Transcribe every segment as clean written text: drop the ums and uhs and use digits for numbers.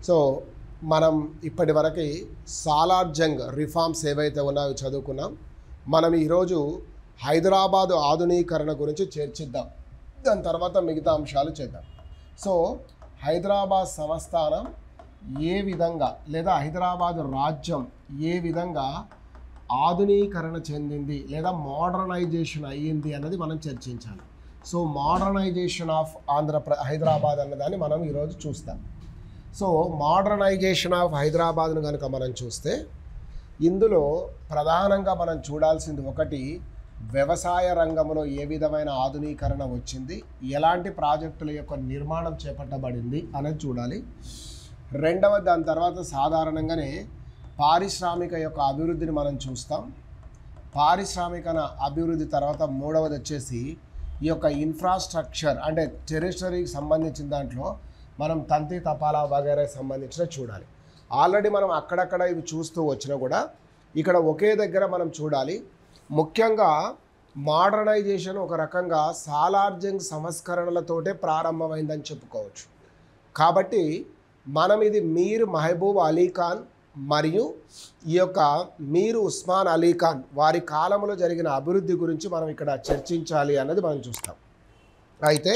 So మనం ఇప్పటివరకు Salar Jung reforms ఏవైతే ఉన్నాయో చదువుకున్నాం. మనం ఈరోజు హైదరాబాదు ఆధునీకరణ గురించి చర్చిద్దాం. దాని తర్వాత మిగతా అంశాలు చేద్దాం. సో హైదరాబాద్ సంస్థానం ఏ విధంగా లేదా హైదరాబాదు రాజ్యం ఏ విధంగా ఆధునీకరణ చెందింది లేదా మోడర్నైజేషన్ అయ్యింది అన్నది మనం చర్చించాలి. సో మోడర్నైజేషన్ ఆఫ్ హైదరాబాద్ అన్నదాన్ని మనం ఈరోజు చూస్తాం. సో మోడర్నైజేషన్ ఆఫ్ హైదరాబాద్ను కనుక మనం చూస్తే ఇందులో ప్రధానంగా మనం చూడాల్సింది ఒకటి, వ్యవసాయ రంగంలో ఏ విధమైన ఆధునీకరణ వచ్చింది, ఎలాంటి ప్రాజెక్టుల యొక్క నిర్మాణం చేపట్టబడింది అనేది చూడాలి. రెండవది దాని తర్వాత సాధారణంగానే పారిశ్రామిక యొక్క అభివృద్ధిని మనం చూస్తాం. పారిశ్రామిక అభివృద్ధి తర్వాత మూడవది వచ్చేసి ఈ యొక్క ఇన్ఫ్రాస్ట్రక్చర్ అంటే టెరిటరీకి సంబంధించిన దాంట్లో మనం తంతి తపాలా వగైరా సంబంధించిన చూడాలి. ఆల్రెడీ మనం అక్కడక్కడ ఇవి చూస్తూ వచ్చినా కూడా ఇక్కడ ఒకే దగ్గర మనం చూడాలి. ముఖ్యంగా మోడర్నైజేషన్ ఒక రకంగా సాలార్ జంగ్ సంస్కరణలతోటే ప్రారంభమైందని చెప్పుకోవచ్చు. కాబట్టి మనం ఇది మీర్ మహబూబ్ అలీ ఖాన్ మరియు ఈ యొక్క మీర్ ఉస్మాన్ అలీ ఖాన్ వారి కాలంలో జరిగిన అభివృద్ధి గురించి మనం ఇక్కడ చర్చించాలి అన్నది మనం చూస్తాం. అయితే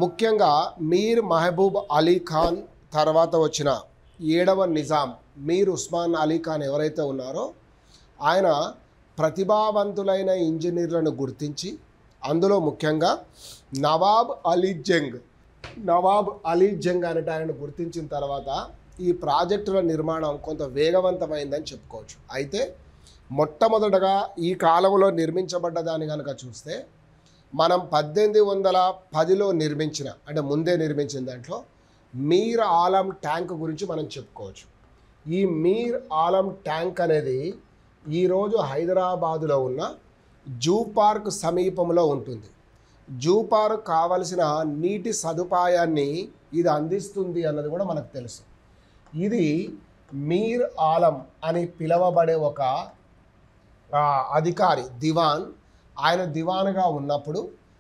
ముఖ్యంగా మీర్ మహబూబ్ అలీ ఖాన్ తర్వాత వచ్చిన 7వ నిజాం మీర్ ఉస్మాన్ అలీ ఖాన్ ఎవరైతే ఉన్నారో ఆయన ప్రతిభావంతులైన ఇంజనీర్లను గుర్తించి అందులో ముఖ్యంగా నవాబ్ అలీ జంగ్ అనేట ఆయనను గుర్తించిన తర్వాత ఈ ప్రాజెక్టుల నిర్మాణం కొంత వేగవంతమైందని చెప్పుకోవచ్చు. అయితే మొట్టమొదటగా ఈ కాలంలో నిర్మించబడ్డ దాన్ని కనుక చూస్తే మనం 1810లో నిర్మించిన అంటే ముందే నిర్మించిన దాంట్లో మీర్ ఆలం ట్యాంక్ గురించి మనం చెప్పుకోవచ్చు. ఈ మీర్ ఆలం ట్యాంక్ అనేది ఈరోజు హైదరాబాదులో ఉన్న జూ పార్క్ సమీపంలో ఉంటుంది. జూ పార్క్ కావలసిన నీటి సదుపాయాన్ని ఇది అందిస్తుంది అన్నది కూడా మనకు తెలుసు. ఇది మీర్ ఆలం అని పిలువబడే ఒక అధికారి దివాన్, ఆయన దివాన్గా ఉన్నప్పుడు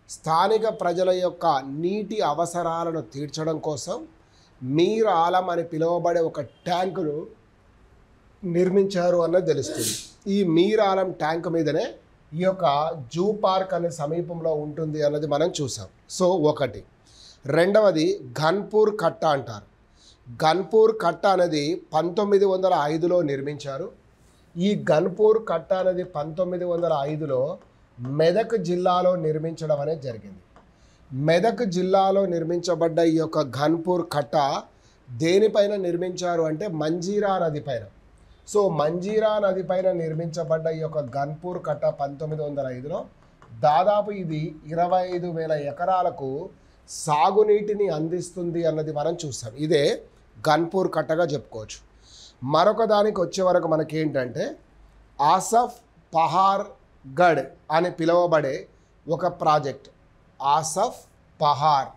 స్థానిక ప్రజల యొక్క నీటి అవసరాలను తీర్చడం కోసం మీర్ ఆలం అని పిలువబడే ఒక ట్యాంకును నిర్మించారు అన్నది తెలుస్తుంది. ఈ మీర్ ఆలం ట్యాంక్ మీదనే ఈ యొక్క జూ పార్క్ అనే సమీపంలో ఉంటుంది అన్నది మనం చూసాం. సో ఒకటి. రెండవది గన్పూర్ కట్ట అంటారు. గన్పూర్ కట్ట అనేది 1905లో నిర్మించారు. ఈ గన్పూర్ కట్ట అనేది 1905లో మెదక్ జిల్లాలో నిర్మించడం అనేది జరిగింది. మెదక్ జిల్లాలో నిర్మించబడ్డ ఈ యొక్క గన్పూర్ కట్ట దేనిపైన నిర్మించారు అంటే మంజీరా నది పైన. సో మంజీరా నది పైన నిర్మించబడ్డ ఈ యొక్క గన్పూర్ కట్ట 1905లో దాదాపు ఇది 25,000 ఎకరాలకు సాగునీటిని అందిస్తుంది అన్నది మనం చూస్తాం. ఇదే గన్పూర్ కట్టగా చెప్పుకోవచ్చు. మరొక దానికి వచ్చే వరకు మనకేంటంటే ఆసఫ్ పహార్ గఢ్ అని పిలువబడే ఒక ప్రాజెక్ట్ ఆసఫ్ పహార్.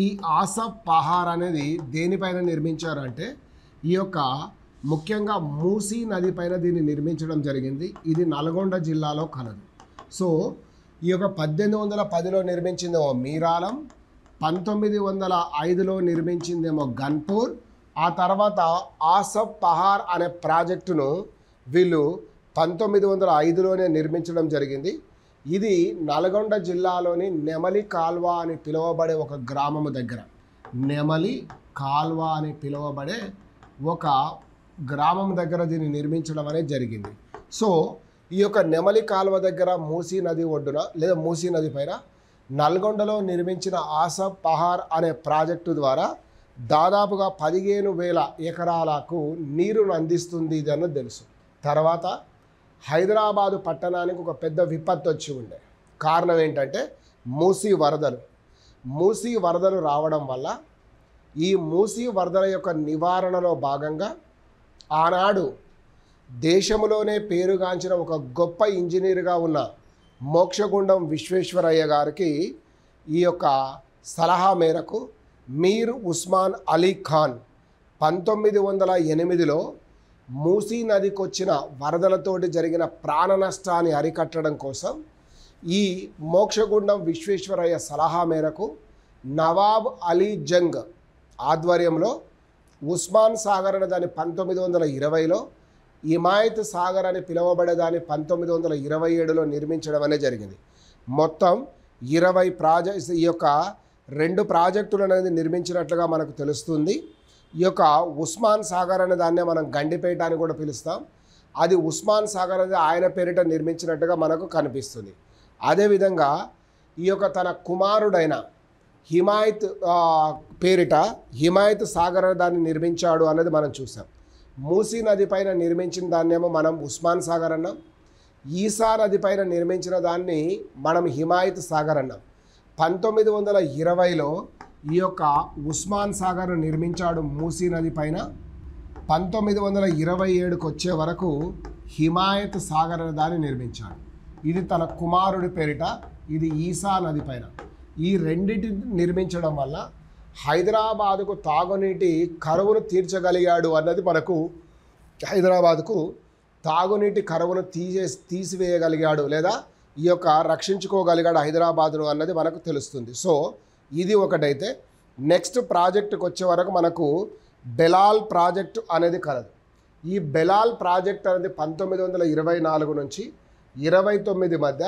ఈ ఆసఫ్ పహార్ అనేది దేనిపైన నిర్మించారు అంటే ఈ యొక్క ముఖ్యంగా మూసీ నది పైన దీన్ని నిర్మించడం జరిగింది. ఇది నల్గొండ జిల్లాలో కలదు. సో ఈ యొక్క 1810లో నిర్మించిందేమో మీరాలం, 1905లో నిర్మించిందేమో గన్పూర్, ఆ తర్వాత ఆసఫ్ పహార్ అనే ప్రాజెక్టును వీళ్ళు 1905లోనే నిర్మించడం జరిగింది. ఇది నల్గొండ జిల్లాలోని నెమలి కాల్వ అని పిలువబడే ఒక గ్రామము దగ్గర, నెమలి కాల్వ అని పిలువబడే ఒక గ్రామం దగ్గర దీన్ని నిర్మించడం అనేది జరిగింది. సో ఈ యొక్క నెమలి కాల్వ దగ్గర మూసీ నది ఒడ్డున లేదా మూసీ నది పైన నల్గొండలో నిర్మించిన ఆసఫ్ పహార్ అనే ప్రాజెక్టు ద్వారా దాదాపుగా 15,000 ఎకరాలకు నీరును అందిస్తుంది ఇది అన్నది తెలుసు. తర్వాత హైదరాబాదు పట్టణానికి ఒక పెద్ద విపత్తు వచ్చి ఉండే. కారణం ఏంటంటే మూసీ వరదలు రావడం వల్ల ఈ మూసీ వరదల యొక్క నివారణలో భాగంగా ఆనాడు దేశంలోనే పేరుగాంచిన ఒక గొప్ప ఇంజనీర్గా ఉన్న మోక్షగుండం విశ్వేశ్వరయ్య గారికి ఈ యొక్క సలహా మేరకు మీర్ ఉస్మాన్ అలీ ఖాన్ 1908లో మూసీ నదికి వచ్చిన వరదలతోటి జరిగిన ప్రాణ నష్టాన్ని అరికట్టడం కోసం ఈ మోక్షగుండం విశ్వేశ్వరయ్య సలహా మేరకు నవాబ్ అలీ జంగ్ ఆధ్వర్యంలో ఉస్మాన్ సాగర్ అనే దాన్ని 1920లో, హిమాయత్ సాగర్ అని పిలువబడే దాన్ని 1927లో నిర్మించడం అనేది జరిగింది. మొత్తం 20 ప్రాజెక్ట్స్ ఈ యొక్క 2 ప్రాజెక్టులు అనేది నిర్మించినట్లుగా మనకు తెలుస్తుంది. ఈ యొక్క ఉస్మాన్ సాగర్ అనే దాన్నే మనం గండిపేట అని కూడా పిలుస్తాం. అది ఉస్మాన్ సాగర్ అనేది ఆయన పేరిట నిర్మించినట్టుగా మనకు కనిపిస్తుంది. అదేవిధంగా ఈ యొక్క తన కుమారుడైన హిమాయత్ పేరిట హిమాయత్ సాగర్ అనే దాన్ని నిర్మించాడు అనేది మనం చూసాం. మూసీ నది పైన నిర్మించిన దాన్నేమో మనం ఉస్మాన్ సాగర్ అన్నాం. ఈసా నది పైన నిర్మించిన దాన్ని మనం హిమాయత్ సాగర్ అన్నాం. 1920లో ఈ యొక్క ఉస్మాన్ సాగర్ను నిర్మించాడు మూసీ నది పైన. 1927కు వచ్చే వరకు హిమాయత్ సాగర్ అనే దాన్ని నిర్మించాడు. ఇది తన కుమారుడి పేరిట, ఇది ఈసా నది పైన. ఈ రెండింటిని నిర్మించడం వల్ల హైదరాబాదుకు తాగునీటి కరువును తీర్చగలిగాడు అన్నది మనకు, హైదరాబాదుకు తాగునీటి కరువును తీసివేయగలిగాడు లేదా ఈ యొక్క రక్షించుకోగలిగాడు హైదరాబాదును అన్నది మనకు తెలుస్తుంది. సో ఇది ఒకటైతే, నెక్స్ట్ ప్రాజెక్టుకు వచ్చే వరకు మనకు బెలాల్ ప్రాజెక్టు అనేది కలదు. ఈ బెలాల్ ప్రాజెక్ట్ అనేది 1924 నుంచి 29 మధ్య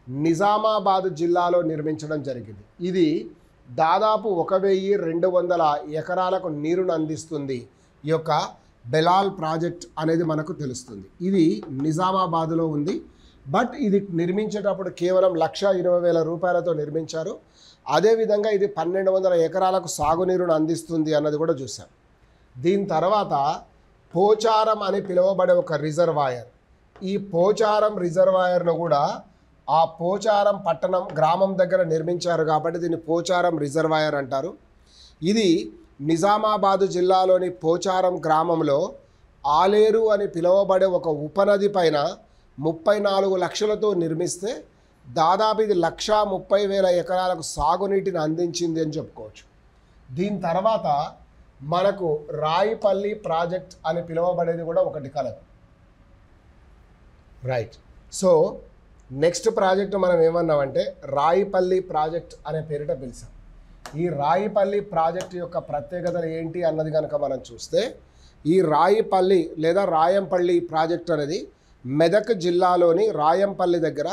నిజామాబాద్ జిల్లాలో నిర్మించడం జరిగింది. ఇది దాదాపు 1200 ఎకరాలకు నీరును అందిస్తుంది. ఈ యొక్క బెలాల్ ప్రాజెక్ట్ అనేది మనకు తెలుస్తుంది. ఇది నిజామాబాద్లో ఉంది. బట్ ఇది నిర్మించేటప్పుడు కేవలం 1,20,000 రూపాయలతో నిర్మించారు. అదేవిధంగా ఇది 1,200 ఎకరాలకు సాగునీరును అందిస్తుంది అన్నది కూడా చూసాం. దీని తర్వాత పోచారం అని పిలువబడే ఒక రిజర్వాయర్, ఈ పోచారం రిజర్వాయర్ను కూడా ఆ పోచారం పట్టణం గ్రామం దగ్గర నిర్మించారు కాబట్టి దీన్ని పోచారం రిజర్వాయర్ అంటారు. ఇది నిజామాబాదు జిల్లాలోని పోచారం గ్రామంలో ఆలేరు అని పిలువబడే ఒక ఉపనది పైన 34 లక్షలతో నిర్మిస్తే దాదాపు ఇది 1,30,000 ఎకరాలకు సాగునీటిని అందించింది అని చెప్పుకోవచ్చు. దీని తర్వాత మనకు రాయిపల్లి ప్రాజెక్ట్ అని పిలువబడేది కూడా ఒకటి కలదు. రైట్. సో నెక్స్ట్ ప్రాజెక్టు మనం ఏమన్నామంటే రాయిపల్లి ప్రాజెక్ట్ అనే పేరిట పిలిచాం. ఈ రాయిపల్లి ప్రాజెక్ట్ యొక్క ప్రత్యేకతలు ఏంటి అన్నది కనుక మనం చూస్తే, ఈ రాయిపల్లి లేదా రాయంపల్లి ప్రాజెక్ట్ అనేది మెదక్ జిల్లాలోని రాయంపల్లి దగ్గర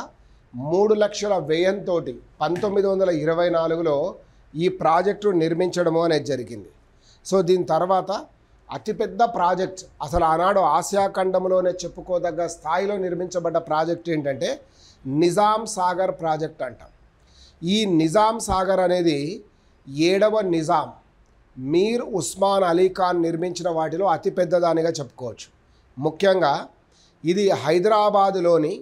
3 లక్షల వ్యయంతో 1924లో ఈ ప్రాజెక్టు నిర్మించడము అనేది జరిగింది. సో దీని తర్వాత అతిపెద్ద ప్రాజెక్ట్, అసలు ఆనాడు ఆసియా ఖండంలోనే చెప్పుకోదగ్గ స్థాయిలో నిర్మించబడ్డ ప్రాజెక్ట్ ఏంటంటే నిజాం సాగర్ ప్రాజెక్ట్ అంటాం. ఈ నిజాం సాగర్ అనేది 7వ నిజాం మీర్ ఉస్మాన్ అలీ ఖాన్ నిర్మించిన వాటిలో అతిపెద్దదానిగా చెప్పుకోవచ్చు. ముఖ్యంగా ఇది హైదరాబాదులోని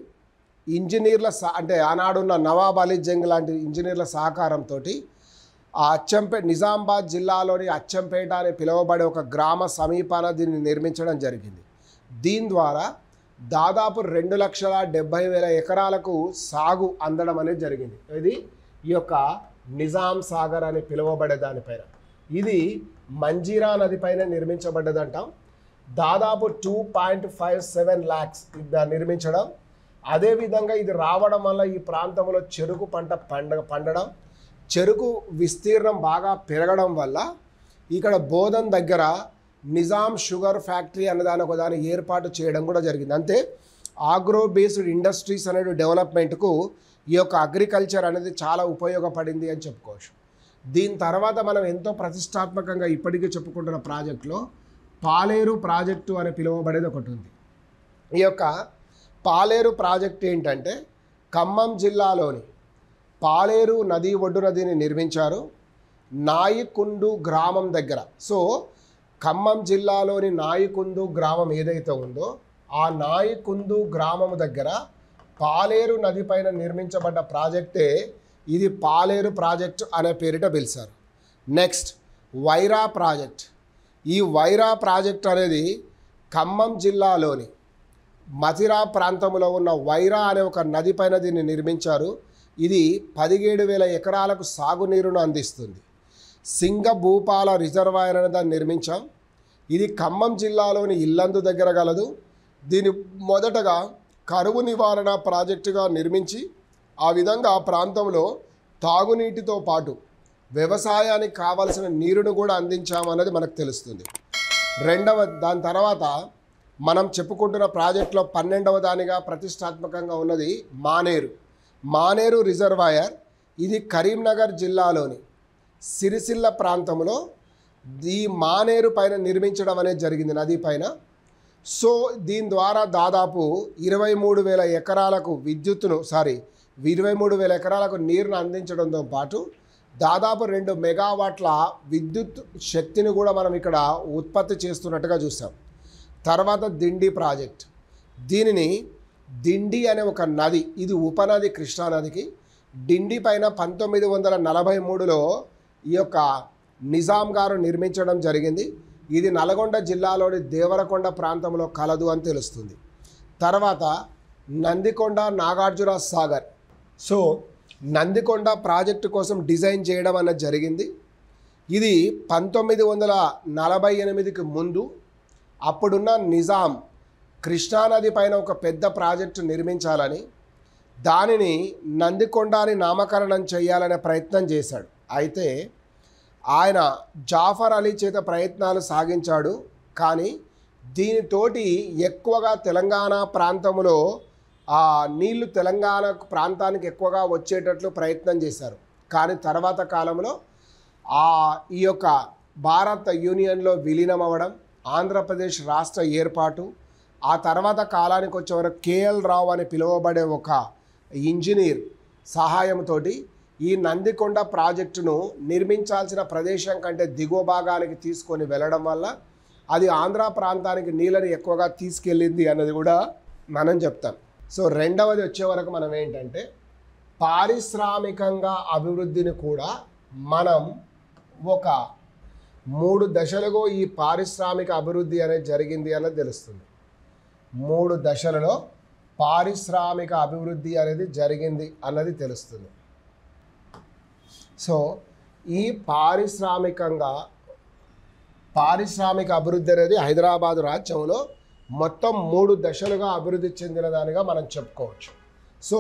ఇంజనీర్ల అంటే ఆనాడున్న నవాబ్ అలీ జంగ్ లాంటి ఇంజనీర్ల సహకారంతో ఆ నిజామాబాద్ జిల్లాలోని అచ్చంపేట అని పిలువబడే ఒక గ్రామ సమీపాన దీన్ని నిర్మించడం జరిగింది. దీని ద్వారా దాదాపు 2,70,000 ఎకరాలకు సాగు అందడం అనేది జరిగింది. ఇది ఈ యొక్క నిజాం సాగర్ అని పిలువబడే దానిపైన. ఇది మంజీరా నది పైన నిర్మించబడ్డదంటాం. దాదాపు 2.57 lakhs నిర్మించడం. అదేవిధంగా ఇది రావడం వల్ల ఈ ప్రాంతంలో చెరుకు పంట పండడం, చెరుకు విస్తీర్ణం బాగా పెరగడం వల్ల ఇక్కడ బోధన్ దగ్గర నిజాం షుగర్ ఫ్యాక్టరీ అన్నదాని ఒక దాన్ని ఏర్పాటు చేయడం కూడా జరిగింది. అంతే ఆగ్రో బేస్డ్ ఇండస్ట్రీస్ అనేది డెవలప్మెంట్కు ఈ యొక్క అగ్రికల్చర్ అనేది చాలా ఉపయోగపడింది అని చెప్పుకోవచ్చు. దీని తర్వాత మనం ఎంతో ప్రతిష్టాత్మకంగా ఇప్పటికీ చెప్పుకుంటున్న ప్రాజెక్టులో పాలేరు ప్రాజెక్టు అని పిలువబడేది ఒకటి ఉంది. ఈ యొక్క పాలేరు ప్రాజెక్ట్ ఏంటంటే ఖమ్మం జిల్లాలోని పాలేరు నది ఒడ్డున దీన్ని నిర్మించారు. నాయికుండు గ్రామం దగ్గర. సో ఖమ్మం జిల్లాలోని నాయికుందు గ్రామం ఏదైతే ఉందో ఆ నాయికుందు గ్రామం దగ్గర పాలేరు నది పైన నిర్మించబడ్డ ప్రాజెక్టే ఇది పాలేరు ప్రాజెక్ట్ అనే పేరిట పిలిచారు. Next Wyra project. ఈ వైరా ప్రాజెక్ట్ అనేది ఖమ్మం జిల్లాలోని మథిరా ప్రాంతంలో ఉన్న వైరా అనే ఒక నది పైన దీన్ని నిర్మించారు. ఇది 17,000 ఎకరాలకు సాగునీరును అందిస్తుంది. సింగభూపాల రిజర్వాయర్ అనే దాన్ని నిర్మించాం. ఇది ఖమ్మం జిల్లాలోని ఇల్లందు దగ్గర గలదు. దీని మొదటగా కరువు నివారణ ప్రాజెక్టుగా నిర్మించి ఆ విధంగా ఆ ప్రాంతంలో తాగునీటితో పాటు వ్యవసాయానికి కావలసిన నీరును కూడా అందించామన్నది మనకు తెలుస్తుంది. దాని తర్వాత మనం చెప్పుకుంటున్న ప్రాజెక్టులో 12వ దానిగా ప్రతిష్టాత్మకంగా ఉన్నది మానేరు రిజర్వాయర్. ఇది కరీంనగర్ జిల్లాలోని సిరిసిల్ల ప్రాంతంలో ఈ మానేరు పైన నిర్మించడం అనేది జరిగింది, నది పైన. సో దీని ద్వారా దాదాపు 23,000 ఎకరాలకు 23,000 ఎకరాలకు నీరును అందించడంతో పాటు దాదాపు 2 మెగావాట్ల విద్యుత్ శక్తిని కూడా మనం ఇక్కడ ఉత్పత్తి చేస్తున్నట్టుగా చూసాం. తర్వాత దిండి ప్రాజెక్ట్. దీనిని దిండి అనే ఒక నది, ఇది ఉపనది కృష్ణానదికి. దిండి పైన 1943లో ఈ యొక్క నిజాం గారు నిర్మించడం జరిగింది. ఇది నల్గొండ జిల్లాలోని దేవరకొండ ప్రాంతంలో కలదు అని తెలుస్తుంది. తర్వాత నందికొండ నాగార్జున సాగర్. సో నందికొండ ప్రాజెక్టు కోసం డిజైన్ చేయడం అన్నది జరిగింది. ఇది 1948కి ముందు అప్పుడున్న నిజాం కృష్ణానది పైన ఒక పెద్ద ప్రాజెక్టు నిర్మించాలని, దానిని నందికొండ అని నామకరణం చేయాలనే ప్రయత్నం చేశాడు. అయితే ఆయన జాఫర్ అలీ చేత ప్రయత్నాలు సాగించాడు. కానీ దీనితోటి ఎక్కువగా తెలంగాణ ప్రాంతంలో నీళ్లు తెలంగాణ ప్రాంతానికి ఎక్కువగా వచ్చేటట్లు ప్రయత్నం చేశారు. కానీ తర్వాత కాలంలో ఈ యొక్క భారత యూనియన్లో విలీనం అవ్వడం, ఆంధ్రప్రదేశ్ రాష్ట్ర ఏర్పాటు, ఆ తర్వాత కాలానికి వచ్చే వరకు కేఎల్ రావు అని పిలువబడే ఒక ఇంజనీర్ సహాయంతో ఈ నందికొండ ప్రాజెక్టును నిర్మించాల్సిన ప్రదేశం కంటే దిగువ భాగానికి తీసుకొని వెళ్ళడం వల్ల అది ఆంధ్ర ప్రాంతానికి నీళ్ళని ఎక్కువగా తీసుకెళ్ళింది అన్నది కూడా మనం చెప్తాం. సో రెండవది వచ్చే వరకు మనం ఏంటంటే పారిశ్రామికంగా అభివృద్ధిని కూడా మనం ఒక 3 దశలుగా ఈ పారిశ్రామిక అభివృద్ధి అనేది జరిగింది అన్నది తెలుస్తుంది. 3 దశలలో పారిశ్రామిక అభివృద్ధి అనేది జరిగింది అన్నది తెలుస్తుంది. సో ఈ పారిశ్రామిక అభివృద్ధి అనేది హైదరాబాద్ రాజ్యంలో మొత్తం 3 దశలుగా అభివృద్ధి చెందిన దానిగా మనం చెప్పుకోవచ్చు. సో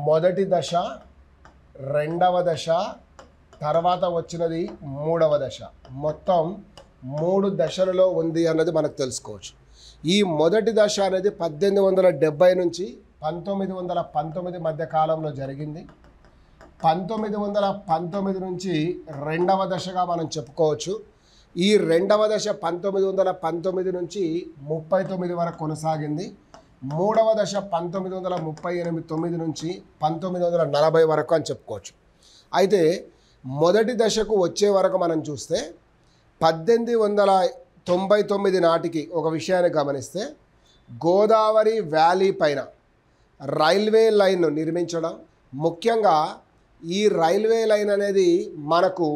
మొదటి దశ, రెండవ దశ, తర్వాత వచ్చినది 3వ దశ. మొత్తం 3 దశలలో ఉంది అన్నది మనకు తెలుసుకోవచ్చు. ఈ మొదటి దశ అనేది 1870 నుంచి 1919 మధ్య కాలంలో జరిగింది. 1919 నుంచి రెండవ దశగా మనం చెప్పుకోవచ్చు. ఈ రెండవ దశ 1919 నుంచి 39 వరకు కొనసాగింది. 3వ దశ 1939 నుంచి 1940 వరకు అని చెప్పుకోవచ్చు. అయితే మొదటి దశకు వచ్చే వరకు మనం చూస్తే 1899 నాటికి ఒక విషయాన్ని గమనిస్తే గోదావరి వ్యాలీ పైన రైల్వే లైన్ నిర్మించడం, ముఖ్యంగా ఈ రైల్వే లైన్ అనేది మనకు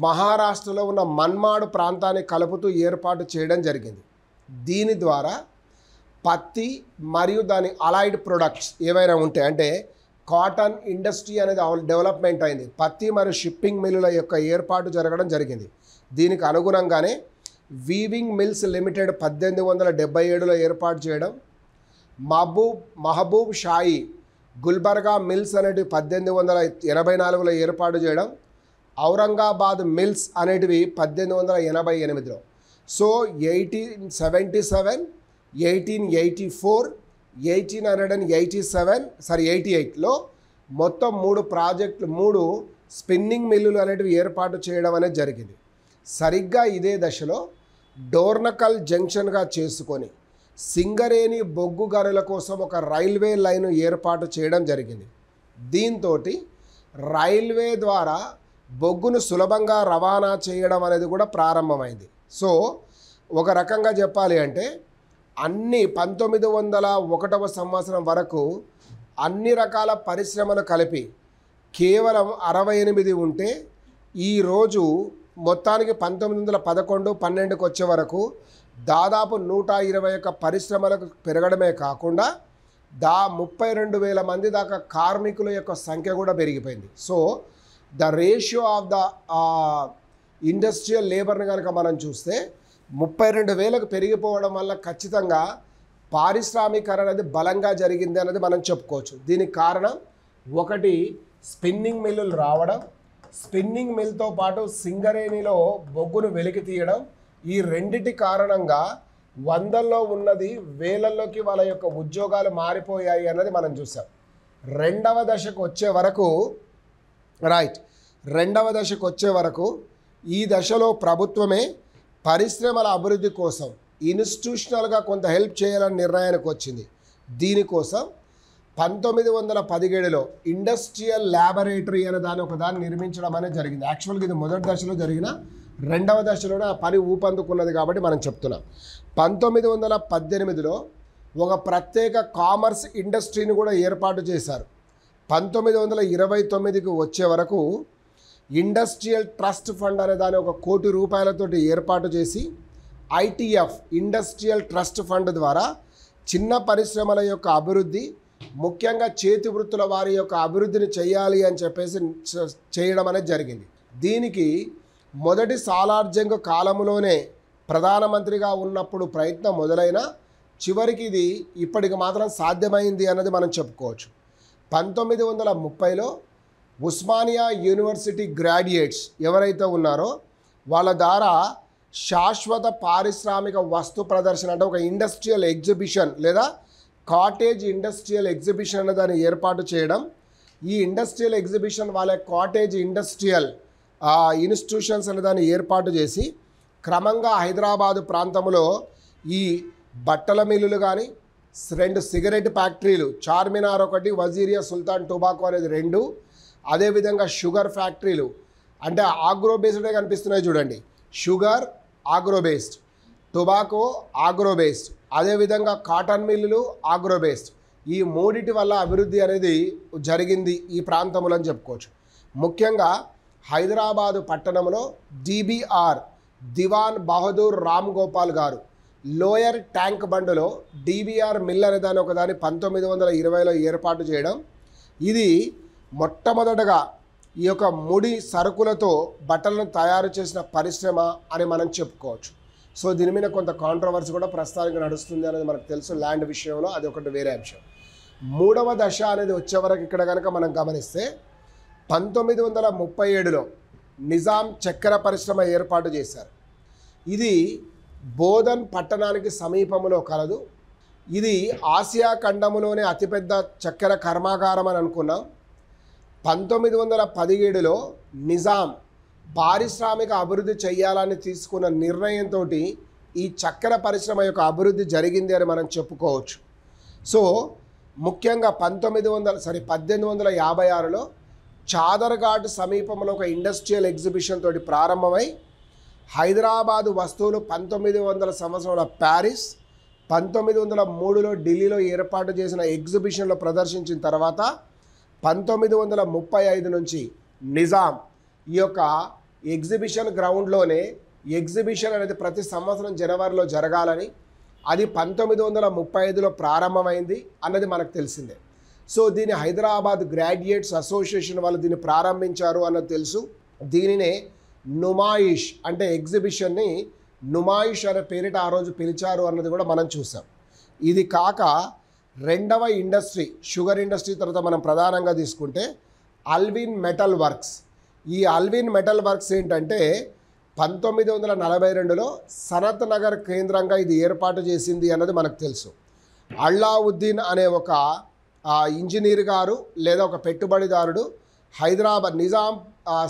మహారాష్ట్రలో ఉన్న మన్మాడ్ ప్రాంతాన్ని కలుపుతూ ఏర్పాటు చేయడం జరిగింది. దీని ద్వారా పత్తి మరియు దాని అలైడ్ ప్రొడక్ట్స్ ఏవైనా ఉంటే, అంటే కాటన్ ఇండస్ట్రీ అనేది డెవలప్మెంట్ అయింది. పత్తి మరియు షిప్పింగ్ మిల్లుల యొక్క ఏర్పాటు జరగడం జరిగింది. దీనికి అనుగుణంగానే వీవింగ్ మిల్స్ లిమిటెడ్ 1877లో ఏర్పాటు చేయడం, మహబూబ్ షాయి గుల్బర్గా మిల్స్ అనేటివి 1884లో ఏర్పాటు చేయడం, ఔరంగాబాద్ మిల్స్ అనేటివి 1888లో. సో 1877, 1884, 1888లో మొత్తం 3 స్పిన్నింగ్ మిల్లులు అనేటివి ఏర్పాటు చేయడం అనేది జరిగింది. సరిగ్గా ఇదే దశలో డోర్నకల్ జంక్షన్గా చేసుకొని సింగరేణి బొగ్గు గనుల కోసం ఒక రైల్వే లైన్ ఏర్పాటు చేయడం జరిగింది. దీంతో రైల్వే ద్వారా బొగ్గును సులభంగా రవాణా చేయడం అనేది కూడా ప్రారంభమైంది. సో ఒక రకంగా చెప్పాలి అంటే అన్ని 1901వ సంవత్సరం వరకు అన్ని రకాల పరిశ్రమలు కలిపి కేవలం 68 ఉంటే, ఈరోజు మొత్తానికి 1911, 12కి వచ్చే వరకు దాదాపు 121 పరిశ్రమలకు పెరగడమే కాకుండా 32,000 మంది దాకా కార్మికుల యొక్క సంఖ్య కూడా పెరిగిపోయింది. So the ratio of the industrial లేబర్ని కనుక మనం చూస్తే 32,000కు పెరిగిపోవడం వల్ల ఖచ్చితంగా పారిశ్రామికరణ అనేది బలంగా జరిగింది అన్నది మనం చెప్పుకోవచ్చు. దీనికి కారణం ఒకటి స్పిన్నింగ్ మిల్లులు రావడం, స్పిన్నింగ్ మిల్తో పాటు సింగరేణిలో బొగ్గును వెలికి తీయడం, ఈ రెండిటి కారణంగా వందల్లో ఉన్నది వేలల్లోకి వాళ్ళ యొక్క ఉద్యోగాలు మారిపోయాయి అన్నది మనం చూసాం. రెండవ దశకు వచ్చే వరకు ఈ దశలో ప్రభుత్వమే పరిశ్రమల అభివృద్ధి కోసం ఇన్స్టిట్యూషనల్గా కొంత హెల్ప్ చేయాలని నిర్ణయానికి వచ్చింది. దీనికోసం 1917లో ఇండస్ట్రియల్ ల్యాబొరేటరీ అనే ఒకదాన్ని నిర్మించడం అనేది జరిగింది. యాక్చువల్గా ఇది మొదటి దశలో జరిగిన, రెండవ దశలోనే ఆ పని ఊపందుకున్నది కాబట్టి మనం చెప్తున్నాం. 1918లో ఒక ప్రత్యేక కామర్స్ ఇండస్ట్రీని కూడా ఏర్పాటు చేశారు. 1929కి వచ్చే వరకు ఇండస్ట్రియల్ ట్రస్ట్ ఫండ్ అనే దాన్ని ₹1 కోటి ఏర్పాటు చేసి ITF ఇండస్ట్రియల్ ట్రస్ట్ ఫండ్ ద్వారా చిన్న పరిశ్రమల యొక్క అభివృద్ధి, ముఖ్యంగా చేతి వృత్తుల వారి యొక్క అభివృద్ధిని చేయాలి అని చెప్పేసి చేయడం అనేది జరిగింది. దీనికి మొదటి సాలార్ జంగ్ కాలంలోనే ప్రధానమంత్రిగా ఉన్నప్పుడు ప్రయత్నం మొదలైన చివరికి ఇది ఇప్పటికి మాత్రం సాధ్యమైంది అన్నది మనం చెప్పుకోవచ్చు. 1930లో ఉస్మానియా యూనివర్సిటీ గ్రాడ్యుయేట్స్ ఎవరైతే ఉన్నారో వాళ్ళ ద్వారా శాశ్వత పారిశ్రామిక వస్తు ప్రదర్శన అంటే ఒక ఇండస్ట్రియల్ ఎగ్జిబిషన్ లేదా కాటేజ్ ఇండస్ట్రియల్ ఎగ్జిబిషన్ అనే దాన్ని ఏర్పాటు చేయడం. ఈ ఇండస్ట్రియల్ ఎగ్జిబిషన్ వాళ్ళ కాటేజ్ ఇండస్ట్రియల్ ఇన్స్టిట్యూషన్స్ అనే దాన్ని ఏర్పాటు చేసి క్రమంగా హైదరాబాదు ప్రాంతంలో ఈ బట్టల మిల్లులు కానీ, 2 సిగరెట్ ఫ్యాక్టరీలు, చార్మినార్ ఒకటి, వజీరియా సుల్తాన్ టొబాకో అనేది 2, అదేవిధంగా షుగర్ ఫ్యాక్టరీలు అంటే ఆగ్రో బేస్డే కనిపిస్తున్నాయి చూడండి, sugar agro based, tobacco agro based, అదేవిధంగా కాటన్ మిల్లులు ఆగ్రో బేస్డ్. ఈ మూడిటి వల్ల అభివృద్ధి అనేది జరిగింది ఈ ప్రాంతంలో అని చెప్పుకోవచ్చు. ముఖ్యంగా హైదరాబాదు పట్టణంలో DBR దివాన్ బహదూర్ రామ్ గోపాల్ గారు లోయర్ ట్యాంక్ బండ్లో DBR మిల్ అనే దాని ఒకదాన్ని 1920లో ఏర్పాటు చేయడం. ఇది మొట్టమొదటగా ఈ యొక్క ముడి సరుకులతో బట్టలను తయారు చేసిన పరిశ్రమ అని మనం చెప్పుకోవచ్చు. సో దీని మీద కొంత కాంట్రవర్సీ కూడా ప్రస్తుతానికి నడుస్తుంది అనేది మనకు తెలుసు ల్యాండ్ విషయంలో, అది ఒకటి వేరే అంశం. మూడవ దశ అనేది వచ్చే వరకు ఇక్కడ కనుక మనం గమనిస్తే 1937లో నిజాం చక్కెర పరిశ్రమ ఏర్పాటు చేశారు. ఇది బోధన్ పట్టణానికి సమీపంలో కలదు. ఇది ఆసియా ఖండంలోనే అతిపెద్ద చక్కెర కర్మాగారం అని అనుకున్నాం. 1917లో నిజాం పారిశ్రామిక అభివృద్ధి చేయాలని తీసుకున్న నిర్ణయంతో ఈ చక్కెర పరిశ్రమ యొక్క అభివృద్ధి జరిగింది అని మనం చెప్పుకోవచ్చు. సో ముఖ్యంగా 1856లో చాదర్ఘాట్ సమీపంలో ఒక ఇండస్ట్రియల్ ఎగ్జిబిషన్ తోటి ప్రారంభమై హైదరాబాదు వస్తువులు 1900 సంవత్సరంలో ప్యారిస్, 1903లో ఢిల్లీలో ఏర్పాటు చేసిన ఎగ్జిబిషన్లో ప్రదర్శించిన తర్వాత 1935 నుంచి నిజాం ఈ యొక్క ఎగ్జిబిషన్ గ్రౌండ్లోనే ఎగ్జిబిషన్ అనేది ప్రతి సంవత్సరం జనవరిలో జరగాలని, అది 1935లో ప్రారంభమైంది అన్నది మనకు తెలిసిందే. సో దీన్ని హైదరాబాద్ గ్రాడ్యుయేట్స్ అసోసియేషన్ వాళ్ళు దీన్ని ప్రారంభించారు అన్నది తెలుసు. దీనినే నుమాయిష్ అంటే ఎగ్జిబిషన్ని నుమాయిష్ అనే పేరిట ఆ రోజు పిలిచారు అన్నది కూడా మనం చూసాం. ఇది కాక రెండవ ఇండస్ట్రీ షుగర్ ఇండస్ట్రీ తర్వాత మనం ప్రధానంగా తీసుకుంటే అల్విన్ మెటల్ వర్క్స్. ఈ అల్విన్ మెటల్ వర్క్స్ ఏంటంటే 1942లో సనత్ నగర్ కేంద్రంగా ఇది ఏర్పాటు చేసింది అన్నది మనకు తెలుసు. అల్లావుద్దీన్ అనే ఒక ఇంజనీర్ గారు లేదా ఒక పెట్టుబడిదారుడు Hyderabad Nizam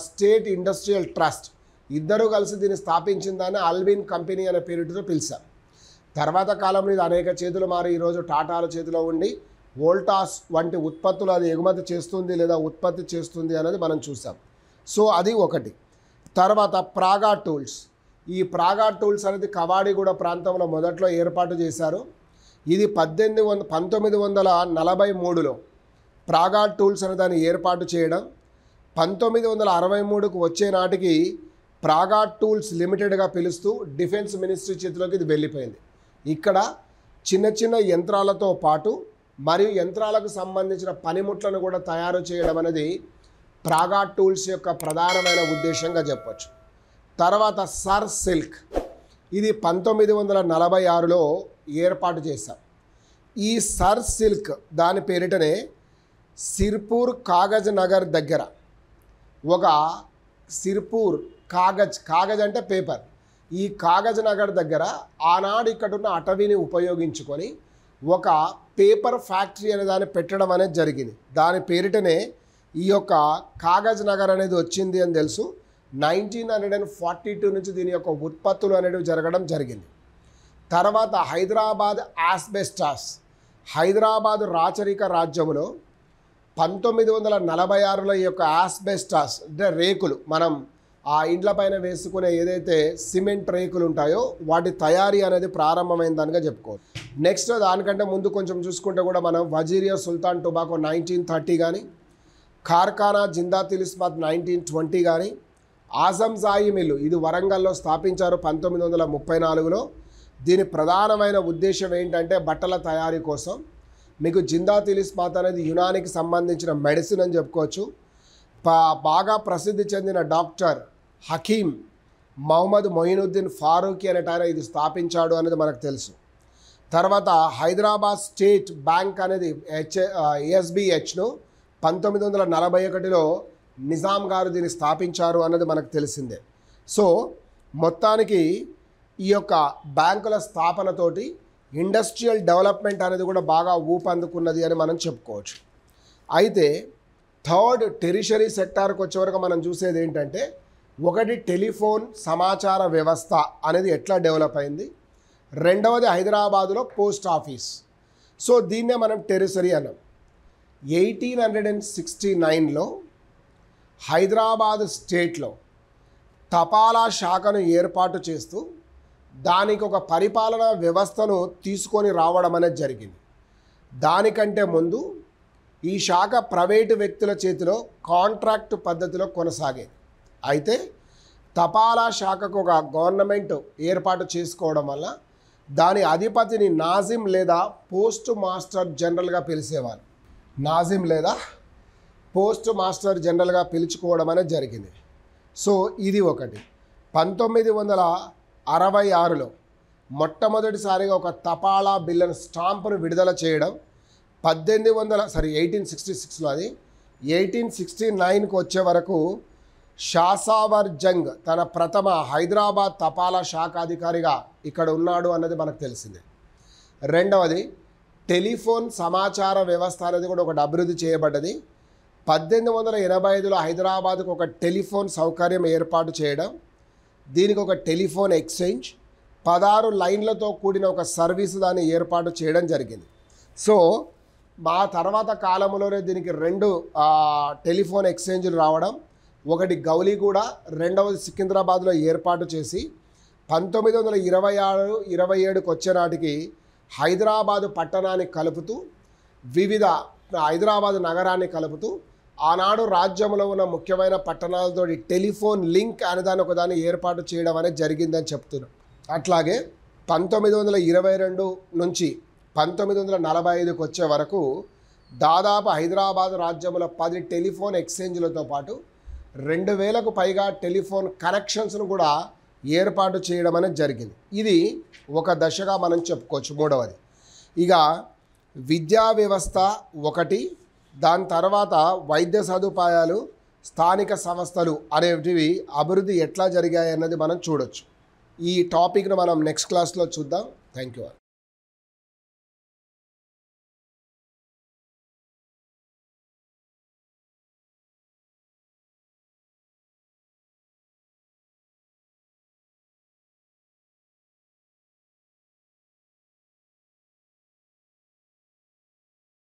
state industrial trust ఇద్దరు కలిసి దీన్ని స్థాపించిందని అల్విన్ కంపెనీ అనే పేరుతో పిలిచారు. తర్వాత కాలంలో ఇది అనేక చేతులు మారి ఈరోజు టాటాల చేతిలో ఉండి వోల్టాస్ వంటి ఉత్పత్తులు అది ఎగుమతి చేస్తుంది లేదా ఉత్పత్తి చేస్తుంది అనేది మనం చూసాం. సో అది ఒకటి. తర్వాత ప్రాగా టూల్స్. ఈ ప్రాగా టూల్స్ అనేది కవాడిగూడ ప్రాంతంలో మొదట్లో ఏర్పాటు చేశారు. ఇది 1943లో ప్రాగా టూల్స్ అనే దాన్ని ఏర్పాటు చేయడం, 1963కు వచ్చే నాటికి ప్రాగా టూల్స్ లిమిటెడ్గా పిలుస్తూ డిఫెన్స్ మినిస్ట్రీ చేతిలోకి ఇది వెళ్ళిపోయింది. ఇక్కడ చిన్న చిన్న యంత్రాలతో పాటు మరియు యంత్రాలకు సంబంధించిన పనిముట్లను కూడా తయారు చేయడం అనేది ప్రాగా టూల్స్ యొక్క ప్రధానమైన ఉద్దేశంగా చెప్పచ్చు. తర్వాత సర్ సిల్క్, ఇది 1946లో ఏర్పాటు చేశాం. ఈ సర్ సిల్క్ దాని పేరిటనే సిర్పూర్ కాగజ్ నగర్ దగ్గర ఒక సిర్పూర్, కాగజ్ అంటే పేపర్, ఈ కాగజ్ నగర్ దగ్గర ఆనాడు ఇక్కడున్న అటవీని ఉపయోగించుకొని ఒక పేపర్ ఫ్యాక్టరీ అనే దాన్ని పెట్టడం అనేది జరిగింది. దాని పేరిటనే ఈ యొక్క కాగజ్ నగర్ అనేది వచ్చింది అని తెలుసు. 1942 నుంచి దీని యొక్క ఉత్పత్తులు అనేవి జరగడం జరిగింది. తర్వాత హైదరాబాద్ ఆస్బెస్టాస్, హైదరాబాదు రాచరిక రాజ్యములో 1946లో ఈ యొక్క ఆస్బెస్టాస్ అంటే రేకులు, మనం ఆ ఇండ్ల పైన వేసుకునే ఏదైతే సిమెంట్ రేకులు ఉంటాయో వాటి తయారీ అనేది ప్రారంభమైందనిగా చెప్పుకోవచ్చు. నెక్స్ట్ దానికంటే ముందు కొంచెం చూసుకుంటే కూడా మనం వజీరియా సుల్తాన్ టొబాకో 1930 కానీ, కార్ఖానా జిందా తిలిస్మాత్ 1920 కానీ, ఆజంజాయి మిల్లు ఇది వరంగల్లో స్థాపించారు 1934లో. దీని ప్రధానమైన ఉద్దేశం ఏంటంటే బట్టల తయారీ కోసం. మీకు జిందా తిలిస్మాత్ అనేది యునానికి సంబంధించిన మెడిసిన్ అని చెప్పుకోవచ్చు. బాగా ప్రసిద్ధి చెందిన డాక్టర్ హకీమ్ మహమ్మద్ మొయినుద్దీన్ ఫారూఖీ అనేటాయన ఇది స్థాపించాడు అనేది మనకు తెలుసు. తర్వాత హైదరాబాద్ స్టేట్ బ్యాంక్ అనేది ఎస్బిహెచ్ను 1941లో నిజాం గారు దీన్ని స్థాపించారు అన్నది మనకు తెలిసిందే. సో మొత్తానికి ఈ యొక్క బ్యాంకుల స్థాపనతోటి ఇండస్ట్రియల్ డెవలప్మెంట్ అనేది కూడా బాగా ఊపందుకున్నది అని మనం చెప్పుకోవచ్చు. అయితే థర్డ్ టెరిషరీ సెక్టార్కి వచ్చేవరకు మనం చూసేది ఏంటంటే, ఒకటి టెలిఫోన్ సమాచార వ్యవస్థ అనేది ఎట్లా డెవలప్ అయింది, రెండవది హైదరాబాదులో పోస్ట్ ఆఫీస్. సో దీన్నే మనం టెరిషరీ అన్నాం. 1869లో హైదరాబాద్ స్టేట్లో తపాలా శాఖను ఏర్పాటు చేస్తూ దానికి ఒక పరిపాలనా వ్యవస్థను తీసుకొని రావడం అనేది జరిగింది. దానికంటే ముందు ఈ శాఖ ప్రైవేటు వ్యక్తుల చేతిలో కాంట్రాక్ట్ పద్ధతిలో కొనసాగేది. అయితే తపాలా శాఖకు ఒక గవర్నమెంట్ ఏర్పాటు చేసుకోవడం వల్ల దాని అధిపతిని నాజిమ్ లేదా పోస్ట్ మాస్టర్ జనరల్గా పిలిచేవారు. నాజిమ్ లేదా పోస్ట్ మాస్టర్ జనరల్గా పిలుచుకోవడం అనేది జరిగింది. సో ఇది ఒకటి. 1966లో మొట్టమొదటిసారిగా ఒక తపాలా బిల్లును స్టాంపును విడుదల చేయడం, 1866లో అది 1869కు వచ్చే వరకు షాసావర్ జంగ్ తన ప్రథమ హైదరాబాద్ తపాలా శాఖాధికారిగా ఇక్కడ ఉన్నాడు అన్నది మనకు తెలిసిందే. రెండవది టెలిఫోన్ సమాచార వ్యవస్థ అనేది కూడా ఒకటి అభివృద్ధి చేయబడ్డది. 1885లో హైదరాబాద్కు ఒక టెలిఫోన్ సౌకర్యం ఏర్పాటు చేయడం, దీనికి ఒక టెలిఫోన్ ఎక్స్చేంజ్, 16 లైన్లతో కూడిన ఒక సర్వీసు దాన్ని ఏర్పాటు చేయడం జరిగింది. సో మా తర్వాత కాలంలోనే దీనికి 2 టెలిఫోన్ ఎక్స్చేంజ్లు రావడం, ఒకటి గౌలిగూడ, రెండవది సికింద్రాబాద్లో ఏర్పాటు చేసి 1926-27కు వచ్చే నాటికి హైదరాబాదు పట్టణాన్ని కలుపుతూ వివిధ హైదరాబాదు నగరాన్ని కలుపుతూ ఆనాడు రాజ్యంలో ఉన్న ముఖ్యమైన పట్టణాలతో టెలిఫోన్ లింక్ అనేదాన్ని ఒకదాన్ని ఏర్పాటు చేయడం అనేది జరిగిందని చెప్తున్నాం. అట్లాగే 1922 నుంచి 1945కు వచ్చే వరకు దాదాపు హైదరాబాద్ రాజ్యంలో 10 టెలిఫోన్ ఎక్స్చేంజ్లతో పాటు 2000కు పైగా టెలిఫోన్ కనెక్షన్స్ను కూడా ఏర్పాటు చేయడం అనేది జరిగింది. ఇది ఒక దశగా మనం చెప్పుకోవచ్చు. మూడవది ఇక విద్యా వ్యవస్థ ఒకటి, దాని తర్వాత వైద్య సదుపాయాలు, స్థానిక సంస్థలు అనేటివి అభివృద్ధి ఎట్లా జరిగాయి అన్నది మనం చూడొచ్చు. ఈ టాపిక్ను మనం నెక్స్ట్ క్లాస్లో చూద్దాం. Thank you.